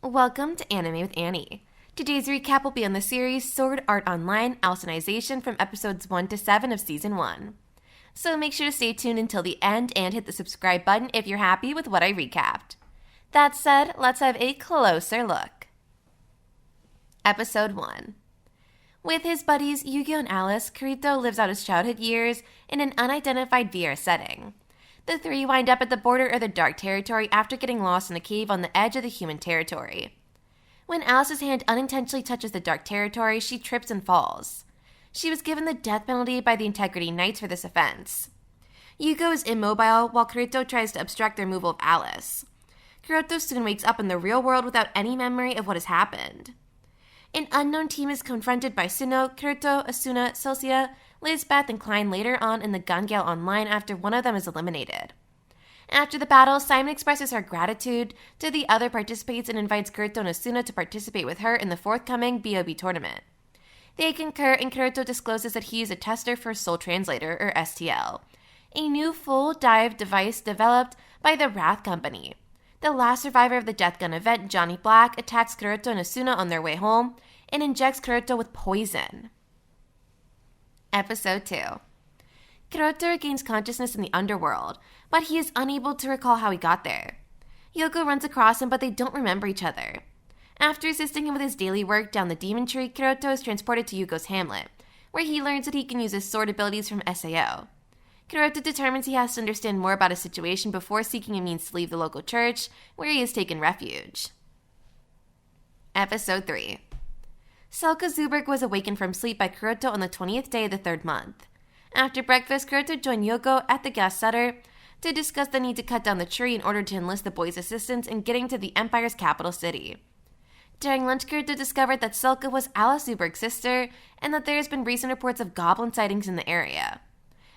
Welcome to Anime with Annie. Today's recap will be on the series Sword Art Online Alicization from episodes 1 to 7 of Season 1. So make sure to stay tuned until the end and hit the subscribe button if you're happy with what I recapped. That said, let's have a closer look. Episode 1. With his buddies Yu-Gi-Oh! And Alice, Kirito lives out his childhood years in an unidentified VR setting. The three wind up at the border of the Dark Territory after getting lost in a cave on the edge of the human territory. When Alice's hand unintentionally touches the Dark Territory, she trips and falls. She was given the death penalty by the Integrity Knights for this offense. Yugo is immobile while Kirito tries to obstruct the removal of Alice. Kirito soon wakes up in the real world without any memory of what has happened. An unknown team is confronted by Suno, Kirito, Asuna, Celsia, Lisbeth, and Klein later on in the Gun Gale Online after one of them is eliminated. After the battle, Simon expresses her gratitude to the other participants and invites Kirito and Asuna to participate with her in the forthcoming BOB tournament. They concur and Kirito discloses that he is a tester for Soul Translator, or STL, a new full-dive device developed by the Wrath Company. The last survivor of the Death Gun event, Johnny Black, attacks Kirito and Asuna on their way home and injects Kirito with poison. Episode 2. Kirito regains consciousness in the Underworld, but he is unable to recall how he got there. Yoko runs across him, but they don't remember each other. After assisting him with his daily work down the Demon Tree, Kirito is transported to Yugo's hamlet, where he learns that he can use his sword abilities from SAO. Kirito determines he has to understand more about his situation before seeking a means to leave the local church, where he has taken refuge. Episode 3. Selka Zuberg was awakened from sleep by Kirito on the 20th day of the 3rd month. After breakfast, Kirito joined Yoko at the gas setter to discuss the need to cut down the tree in order to enlist the boys' assistance in getting to the Empire's capital city. During lunch, Kirito discovered that Selka was Alice Zuberg's sister and that there has been recent reports of goblin sightings in the area.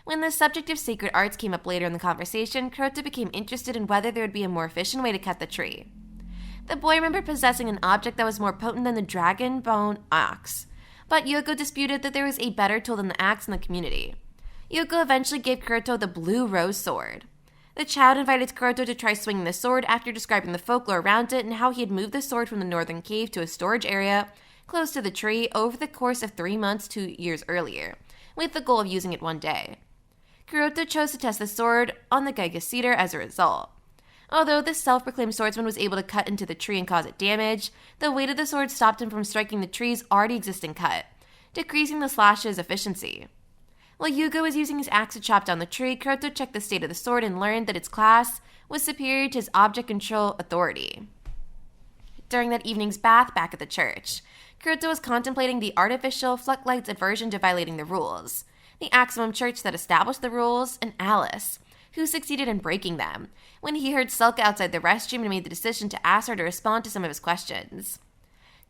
When the subject of sacred arts came up later in the conversation, Kirito became interested in whether there would be a more efficient way to cut the tree. The boy remembered possessing an object that was more potent than the dragon bone axe, but Yoko disputed that there was a better tool than the axe in the community. Yoko eventually gave Kirito the blue rose sword. The child invited Kirito to try swinging the sword after describing the folklore around it and how he had moved the sword from the northern cave to a storage area close to the tree over the course of 3 months 2 years earlier, with the goal of using it one day. Kirito chose to test the sword on the Giga Cedar as a result. Although this self-proclaimed swordsman was able to cut into the tree and cause it damage, the weight of the sword stopped him from striking the tree's already existing cut, decreasing the slash's efficiency. While Yugo was using his axe to chop down the tree, Kirito checked the state of the sword and learned that its class was superior to his object control authority. During that evening's bath back at the church, Kirito was contemplating the artificial Floodlight's aversion to violating the rules, the Aximum Church that established the rules, and Alice, who succeeded in breaking them, when he heard Selka outside the restroom and made the decision to ask her to respond to some of his questions.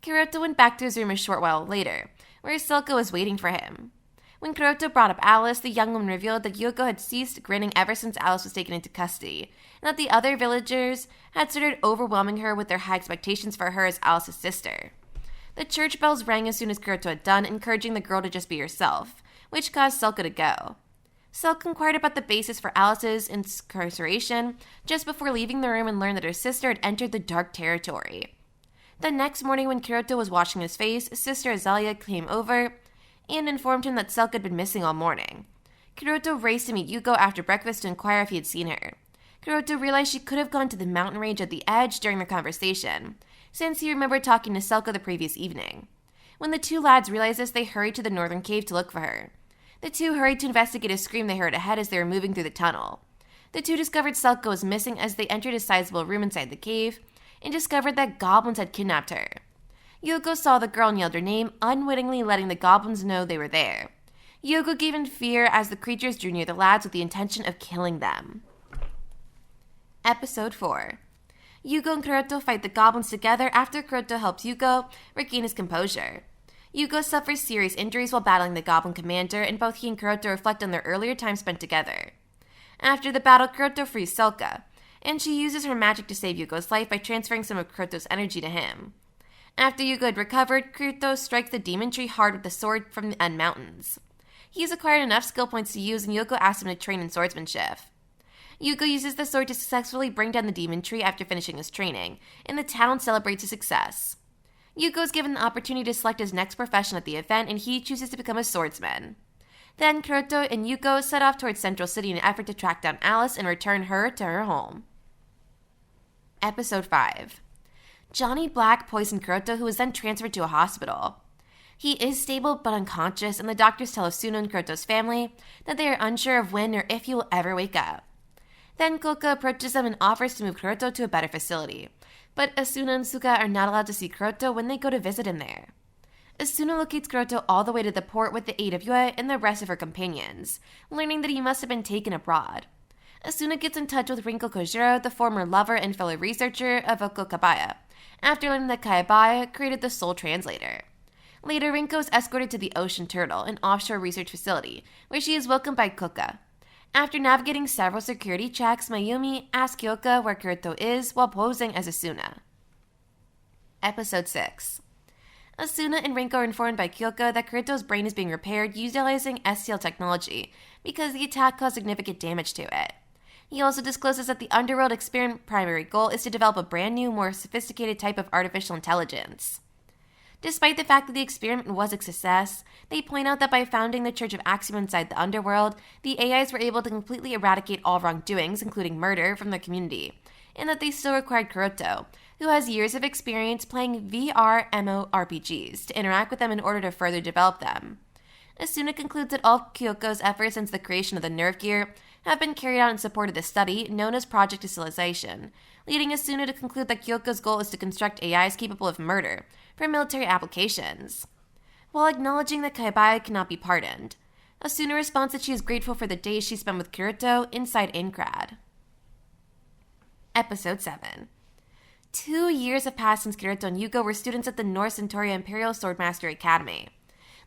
Kirito went back to his room a short while later, where Selka was waiting for him. When Kirito brought up Alice, the young woman revealed that Yoko had ceased grinning ever since Alice was taken into custody, and that the other villagers had started overwhelming her with their high expectations for her as Alice's sister. The church bells rang as soon as Kirito had done, encouraging the girl to just be herself, which caused Selka to go. Selka inquired about the basis for Alice's incarceration just before leaving the room and learned that her sister had entered the Dark Territory. The next morning when Kirito was washing his face, Sister Azalea came over and informed him that Selka had been missing all morning. Kirito raced to meet Yuko after breakfast to inquire if he had seen her. Kirito realized she could have gone to the mountain range at the edge during their conversation, since he remembered talking to Selka the previous evening. When the two lads realized this, they hurried to the northern cave to look for her. The two hurried to investigate a scream they heard ahead as they were moving through the tunnel. The two discovered Selka was missing as they entered a sizable room inside the cave, and discovered that goblins had kidnapped her. Yoko saw the girl and yelled her name, unwittingly letting the goblins know they were there. Yoko gave in fear as the creatures drew near the lads with the intention of killing them. Episode 4. Yugo and Kirito fight the goblins together after Kirito helps Yugo regain his composure. Yugo suffers serious injuries while battling the goblin commander, and both he and Kirito reflect on their earlier time spent together. After the battle, Kirito frees Selka, and she uses her magic to save Yugo's life by transferring some of Kirito's energy to him. After Yugo had recovered, Kirito strikes the demon tree hard with the sword from the End Mountains. He has acquired enough skill points to use, and Yoko asks him to train in swordsmanship. Yuko uses the sword to successfully bring down the demon tree after finishing his training, and the town celebrates his success. Yuko is given the opportunity to select his next profession at the event, and he chooses to become a swordsman. Then Kirito and Yuko set off towards Central City in an effort to track down Alice and return her to her home. Episode 5. Johnny Black poisoned Kirito, who was then transferred to a hospital. He is stable but unconscious, and the doctors tell Asuna and Kirito's family that they are unsure of when or if he will ever wake up. Then Koka approaches them and offers to move Kirito to a better facility, but Asuna and Suka are not allowed to see Kirito when they go to visit him there. Asuna locates Kirito all the way to the port with the aid of Yue and the rest of her companions, learning that he must have been taken abroad. Asuna gets in touch with Rinko Kojiro, the former lover and fellow researcher of Oko Kabaya, after learning that Kayabaya created the Soul Translator. Later, Rinko is escorted to the Ocean Turtle, an offshore research facility, where she is welcomed by Koka. After navigating several security checks, Mayumi asks Kyoka where Kirito is while posing as Asuna. Episode 6. Asuna and Rinko are informed by Kyoka that Kirito's brain is being repaired utilizing STL technology because the attack caused significant damage to it. He also discloses that the Underworld experiment primary goal is to develop a brand new, more sophisticated type of artificial intelligence. Despite the fact that the experiment was a success, they point out that by founding the Church of Axiom inside the Underworld, the AIs were able to completely eradicate all wrongdoings, including murder, from the community, and that they still required Kirito, who has years of experience playing VR MMORPGs, to interact with them in order to further develop them. Asuna concludes that all Kyoko's efforts since the creation of the Nerve Gear have been carried out in support of the study known as Project Alicization, leading Asuna to conclude that Kyoko's goal is to construct AIs capable of murder for military applications. While acknowledging that Kaibaya cannot be pardoned, Asuna responds that she is grateful for the days she spent with Kirito inside Inkrad. Episode 7. 2 years have passed since Kirito and Yuko were students at the North Centauria Imperial Swordmaster Academy.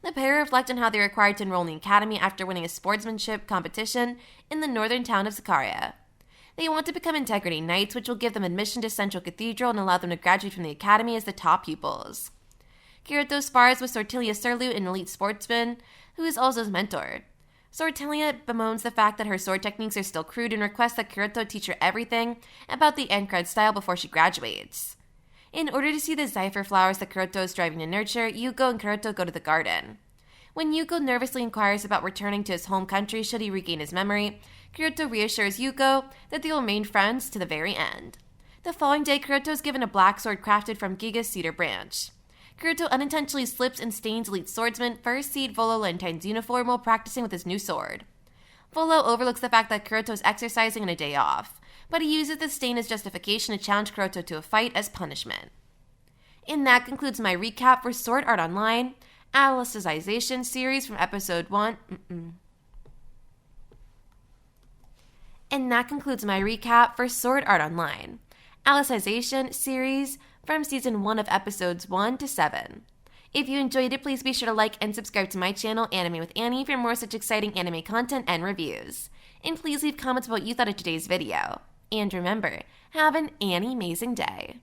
The pair reflect on how they were required to enroll in the academy after winning a sportsmanship competition in the northern town of Zakaria. They want to become Integrity Knights, which will give them admission to Central Cathedral and allow them to graduate from the academy as the top pupils. Kirito spars with Sortilia Surlu, an elite sportsman, who is also his mentor. Sortilia bemoans the fact that her sword techniques are still crude and requests that Kirito teach her everything about the Encred style before she graduates. In order to see the Zephyr flowers that Kirito is striving to nurture, Yuko and Kirito go to the garden. When Yuko nervously inquires about returning to his home country should he regain his memory, Kirito reassures Yuko that they will remain friends to the very end. The following day, Kirito is given a black sword crafted from Giga's cedar branch. Kirito unintentionally slips and stains elite swordsman First Seed Volo Lentine's uniform while practicing with his new sword. Volo overlooks the fact that Kirito is exercising on a day off, but he uses the stain as justification to challenge Kirito to a fight as punishment. And that concludes my recap for Sword Art Online Alicization series from episode 1. And that concludes my recap for Sword Art Online Alicization series from season 1 of episodes 1 to 7. If you enjoyed it, please be sure to like and subscribe to my channel, Anime with Annie, for more such exciting anime content and reviews. And please leave comments about what you thought of today's video. And remember, have an Annie-mazing day.